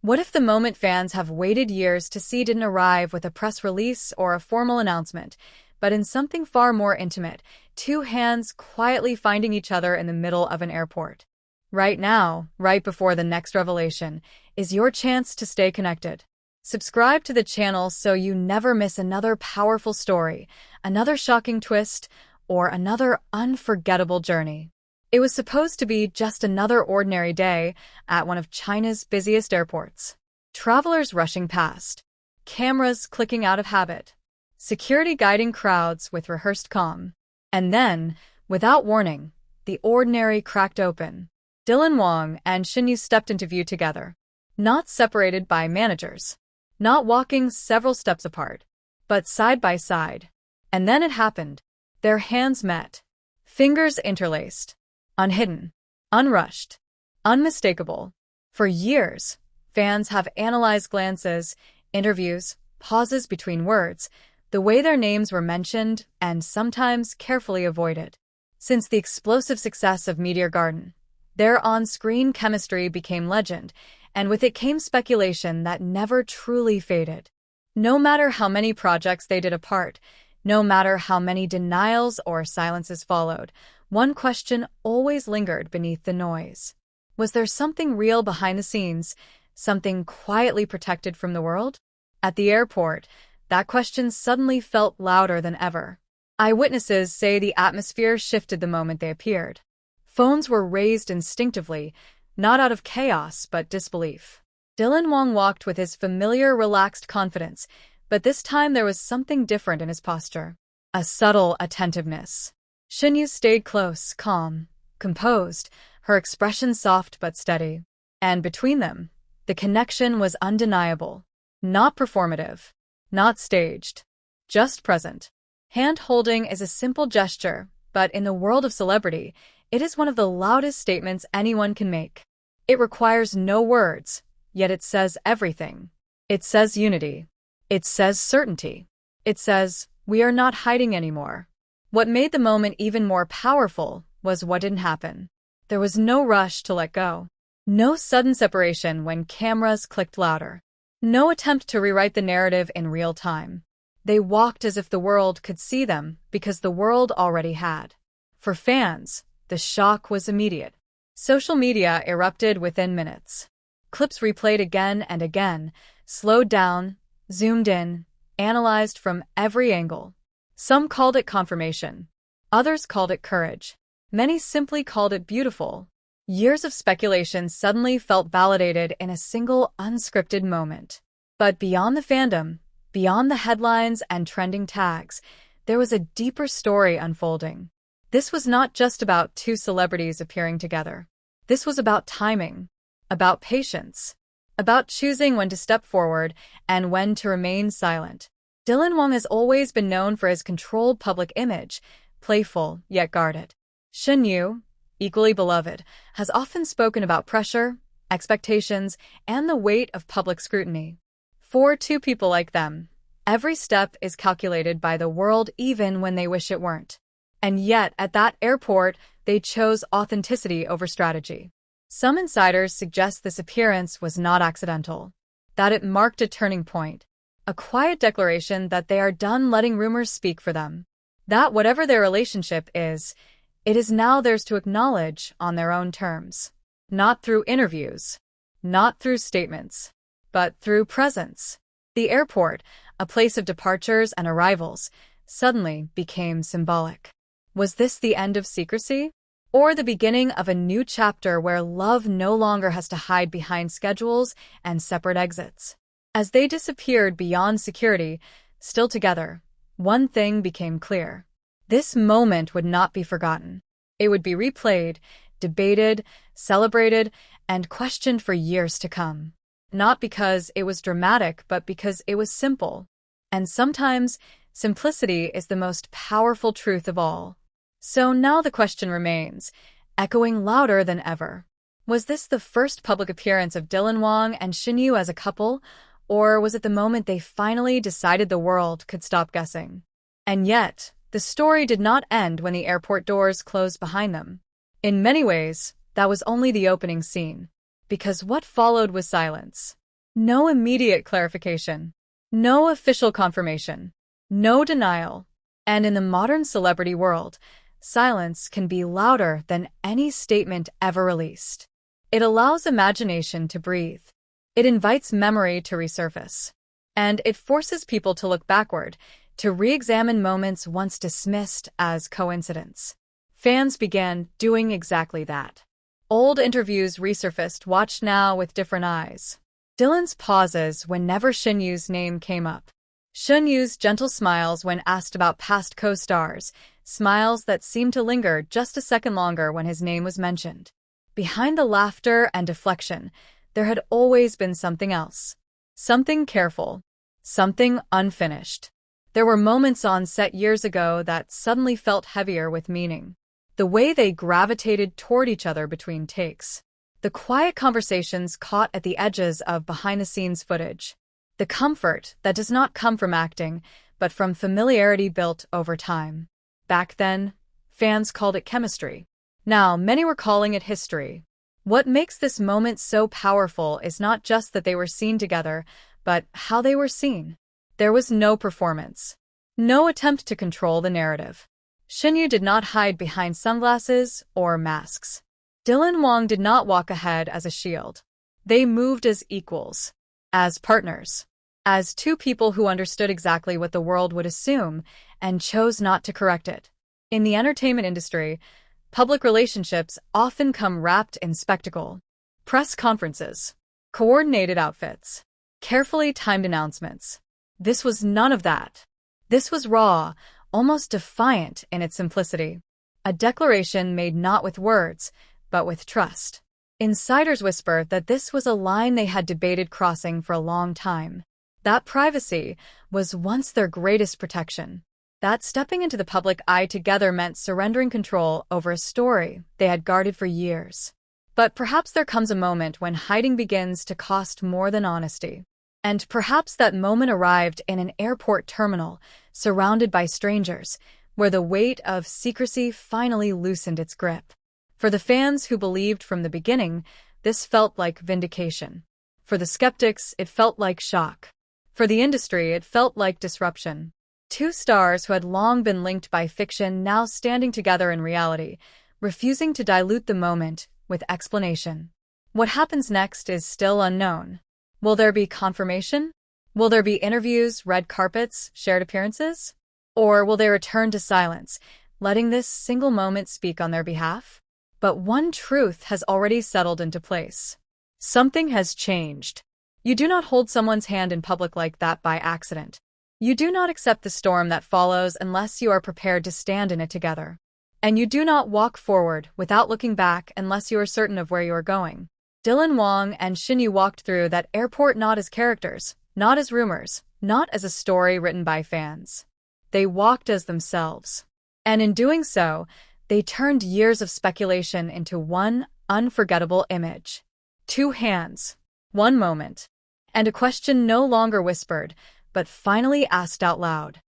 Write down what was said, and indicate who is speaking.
Speaker 1: What if the moment fans have waited years to see didn't arrive with a press release or a formal announcement, but in something far more intimate, two hands quietly finding each other in the middle of an airport? Right now, right before the next revelation, is your chance to stay connected. Subscribe to the channel so you never miss another powerful story, another shocking twist, or another unforgettable journey. It was supposed to be just another ordinary day at one of China's busiest airports. Travelers rushing past, cameras clicking out of habit, security guiding crowds with rehearsed calm. And then, without warning, the ordinary cracked open. Wang and Shen Yue stepped into view together, not separated by managers, not walking several steps apart, but side by side. And then it happened. Their hands met, fingers interlaced, unhidden, unrushed, unmistakable. For years, fans have analyzed glances, interviews, pauses between words, the way their names were mentioned and sometimes carefully avoided. Since the explosive success of Meteor Garden, their on-screen chemistry became legend, and with it came speculation that never truly faded. No matter how many projects they did apart, no matter how many denials or silences followed, one question always lingered beneath the noise. Was there something real behind the scenes, something quietly protected from the world? At the airport, that question suddenly felt louder than ever. Eyewitnesses say the atmosphere shifted the moment they appeared. Phones were raised instinctively, not out of chaos but disbelief. Wang walked with his familiar relaxed confidence, but this time there was something different in his posture. A subtle attentiveness. Shen Yue stayed close, calm, composed, her expression soft but steady. And between them, the connection was undeniable. Not performative, not staged, just present. Hand-holding is a simple gesture, but in the world of celebrity, it is one of the loudest statements anyone can make. It requires no words, yet it says everything. It says unity. It says certainty. It says, we are not hiding anymore. What made the moment even more powerful was what didn't happen. There was no rush to let go. No sudden separation when cameras clicked louder. No attempt to rewrite the narrative in real time. They walked as if the world could see them because the world already had. For fans, the shock was immediate. Social media erupted within minutes. Clips replayed again and again, slowed down, zoomed in, analyzed from every angle. Some called it confirmation. Others called it courage. Many simply called it beautiful. Years of speculation suddenly felt validated in a single unscripted moment. But beyond the fandom, beyond the headlines and trending tags, there was a deeper story unfolding. This was not just about two celebrities appearing together. This was about timing, about patience, about choosing when to step forward and when to remain silent. Wang has always been known for his controlled public image, playful yet guarded. Shen Yue, equally beloved, has often spoken about pressure, expectations, and the weight of public scrutiny. For two people like them, every step is calculated by the world even when they wish it weren't. And yet, at that airport, they chose authenticity over strategy. Some insiders suggest this appearance was not accidental, that it marked a turning point, a quiet declaration that they are done letting rumors speak for them. That whatever their relationship is, it is now theirs to acknowledge on their own terms. Not through interviews, not through statements, but through presence. The airport, a place of departures and arrivals, suddenly became symbolic. Was this the end of secrecy? Or the beginning of a new chapter where love no longer has to hide behind schedules and separate exits? As they disappeared beyond security, still together, one thing became clear. This moment would not be forgotten. It would be replayed, debated, celebrated, and questioned for years to come. Not because it was dramatic, but because it was simple. And sometimes, simplicity is the most powerful truth of all. So now the question remains, echoing louder than ever. Was this the first public appearance of Wang and Shen Yue as a couple, or was it the moment they finally decided the world could stop guessing? And yet, the story did not end when the airport doors closed behind them. In many ways, that was only the opening scene, because what followed was silence. No immediate clarification. No official confirmation. No denial. And in the modern celebrity world, silence can be louder than any statement ever released. It allows imagination to breathe. It invites memory to resurface. And it forces people to look backward, to re-examine moments once dismissed as coincidence. Fans began doing exactly that. Old interviews resurfaced, watched now with different eyes. Dylan's pauses whenever Shen Yue's name came up. Shen Yue's gentle smiles when asked about past co-stars, smiles that seemed to linger just a second longer when his name was mentioned. Behind the laughter and deflection, there had always been something else. Something careful. Something unfinished. There were moments on set years ago that suddenly felt heavier with meaning. The way they gravitated toward each other between takes. The quiet conversations caught at the edges of behind-the-scenes footage. The comfort that does not come from acting, but from familiarity built over time. Back then, fans called it chemistry. Now, many were calling it history. What makes this moment so powerful is not just that they were seen together, but how they were seen. There was no performance. No attempt to control the narrative. Shen Yue did not hide behind sunglasses or masks. Dylan Wang did not walk ahead as a shield. They moved as equals. As partners. As two people who understood exactly what the world would assume and chose not to correct it. In the entertainment industry, public relationships often come wrapped in spectacle. Press conferences. Coordinated outfits. Carefully timed announcements. This was none of that. This was raw, almost defiant in its simplicity. A declaration made not with words, but with trust. Insiders whisper that this was a line they had debated crossing for a long time. That privacy was once their greatest protection. That stepping into the public eye together meant surrendering control over a story they had guarded for years. But perhaps there comes a moment when hiding begins to cost more than honesty. And perhaps that moment arrived in an airport terminal, surrounded by strangers, where the weight of secrecy finally loosened its grip. For the fans who believed from the beginning, this felt like vindication. For the skeptics, it felt like shock. For the industry, it felt like disruption. Two stars who had long been linked by fiction now standing together in reality, refusing to dilute the moment with explanation. What happens next is still unknown. Will there be confirmation? Will there be interviews, red carpets, shared appearances? Or will they return to silence, letting this single moment speak on their behalf? But one truth has already settled into place. Something has changed. You do not hold someone's hand in public like that by accident. You do not accept the storm that follows unless you are prepared to stand in it together. And you do not walk forward without looking back unless you are certain of where you are going. Dylan Wang and Shen Yue walked through that airport not as characters, not as rumors, not as a story written by fans. They walked as themselves. And in doing so, they turned years of speculation into one unforgettable image. Two hands, one moment, and a question no longer whispered, but finally asked out loud.